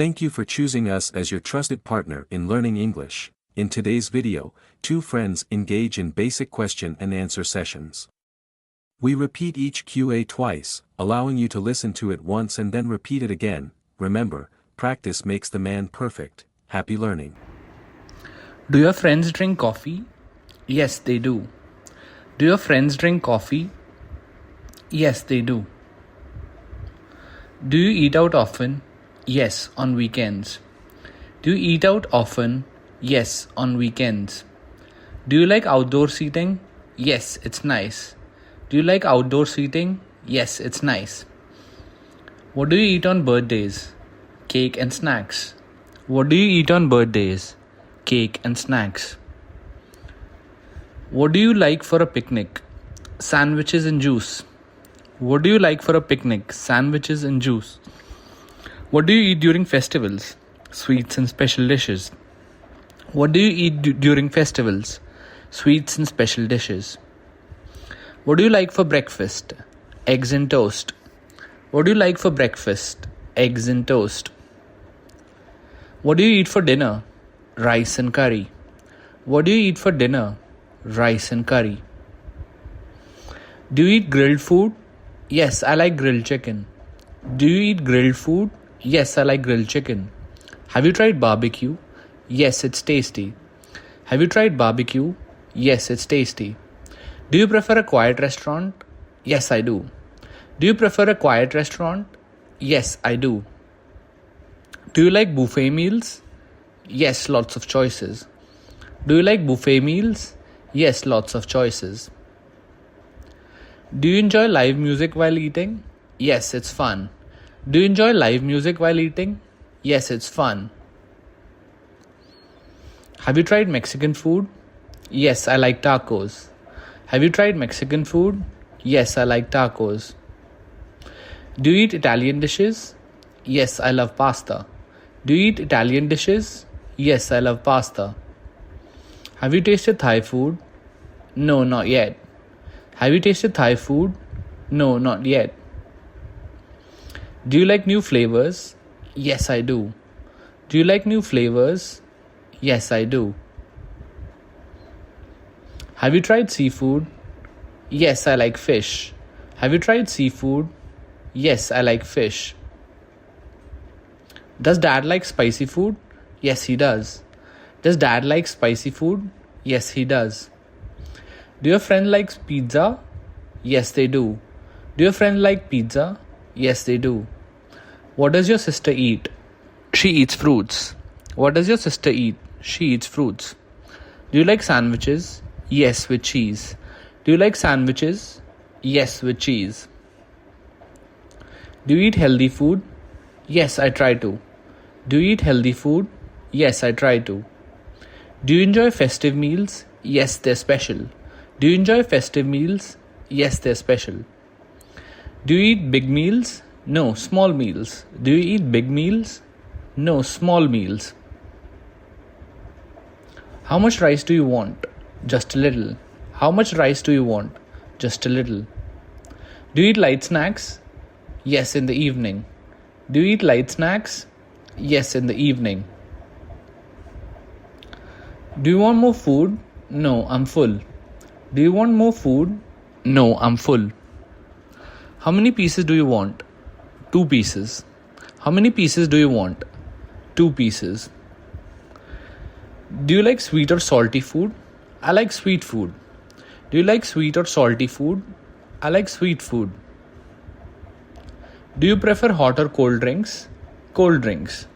Thank you for choosing us as your trusted partner in learning English. In today's video, two friends engage in basic question and answer sessions. We repeat each QA twice, allowing you to listen to it once and then repeat it again. Remember, practice makes the man perfect. Happy learning. Do your friends drink coffee? Yes, they do. Do your friends drink coffee? Yes, they do. Do you eat out often? Yes, on weekends. Do you eat out often? Yes, on weekends. Do you like outdoor seating? Yes, it's nice. Do you like outdoor seating? Yes, it's nice. What do you eat on birthdays? Cake and snacks. What do you eat on birthdays? Cake and snacks. What do you like for a picnic? Sandwiches and juice. What do you like for a picnic? Sandwiches and juice. What do you eat during festivals? Sweets and special dishes. What do you eat during festivals? Sweets and special dishes. What do you like for breakfast? Eggs and toast. What do you like for breakfast? Eggs and toast. What do you eat for dinner? Rice and curry. What do you eat for dinner? Rice and curry. Do you eat grilled food? Yes, I like grilled chicken. Do you eat grilled food? Yes, I like grilled chicken. Have you tried barbecue? Yes, it's tasty. Have you tried barbecue? Yes, it's tasty. Do you prefer a quiet restaurant? Yes, I do. Do you prefer a quiet restaurant? Yes, I do. Do you like buffet meals? Yes, lots of choices. Do you like buffet meals? Yes, lots of choices. Do you enjoy live music while eating? Yes, it's fun. Do you enjoy live music while eating? Yes, it's fun. Have you tried Mexican food? Yes, I like tacos. Have you tried Mexican food? Yes, I like tacos. Do you eat Italian dishes? Yes, I love pasta. Do you eat Italian dishes? Yes, I love pasta. Have you tasted Thai food? No, not yet. Have you tasted Thai food? No, not yet. Do you like new flavors? Yes, I do. Do you like new flavors? Yes, I do. Have you tried seafood? Yes, I like fish. Have you tried seafood? Yes, I like fish. Does Dad like spicy food? Yes, he does. Does Dad like spicy food? Yes, he does. Do your friend like pizza? Yes, they do. Do your friend like pizza? Yes, they do. What does your sister eat? She eats fruits. What does your sister eat? She eats fruits. Do you like sandwiches? Yes, with cheese. Do you like sandwiches? Yes, with cheese. Do you eat healthy food? Yes, I try to. Do you eat healthy food? Yes, I try to. Do you enjoy festive meals? Yes, they're special. Do you enjoy festive meals? Yes, they're special. Do you eat big meals? No, small meals. Do you eat big meals? No, small meals. How much rice do you want? Just a little. How much rice do you want? Just a little. Do you eat light snacks? Yes, in the evening. Do you eat light snacks? Yes, in the evening. Do you want more food? No, I'm full. Do you want more food? No, I'm full. How many pieces do you want? 2 pieces. How many pieces do you want? 2 pieces. Do you like sweet or salty food? I like sweet food. Do you like sweet or salty food? I like sweet food. Do you prefer hot or cold drinks? Cold drinks.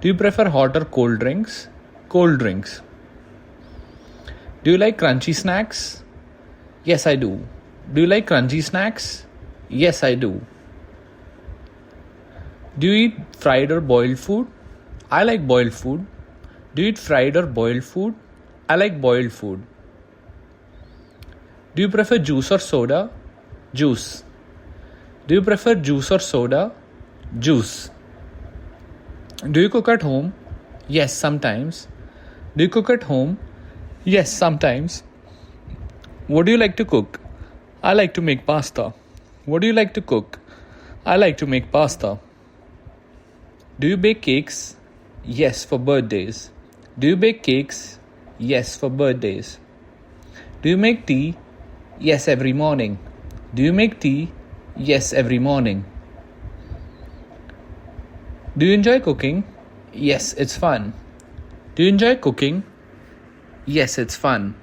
Do you prefer hot or cold drinks? Cold drinks. Do you like crunchy snacks? Yes, I do. Do you like crunchy snacks? Yes, I do. Do you eat fried or boiled food? I like boiled food. Do you eat fried or boiled food? I like boiled food. Do you prefer juice or soda? Juice. Do you prefer juice or soda? Juice. Do you cook at home? Yes, sometimes. Do you cook at home? Yes, sometimes. What do you like to cook? I like to make pasta. What do you like to cook? I like to make pasta. Do you bake cakes? Yes, for birthdays. Do you bake cakes? Yes, for birthdays. Do you make tea? Yes, every morning. Do you make tea? Yes, every morning. Do you enjoy cooking? Yes, it's fun. Do you enjoy cooking? Yes, it's fun.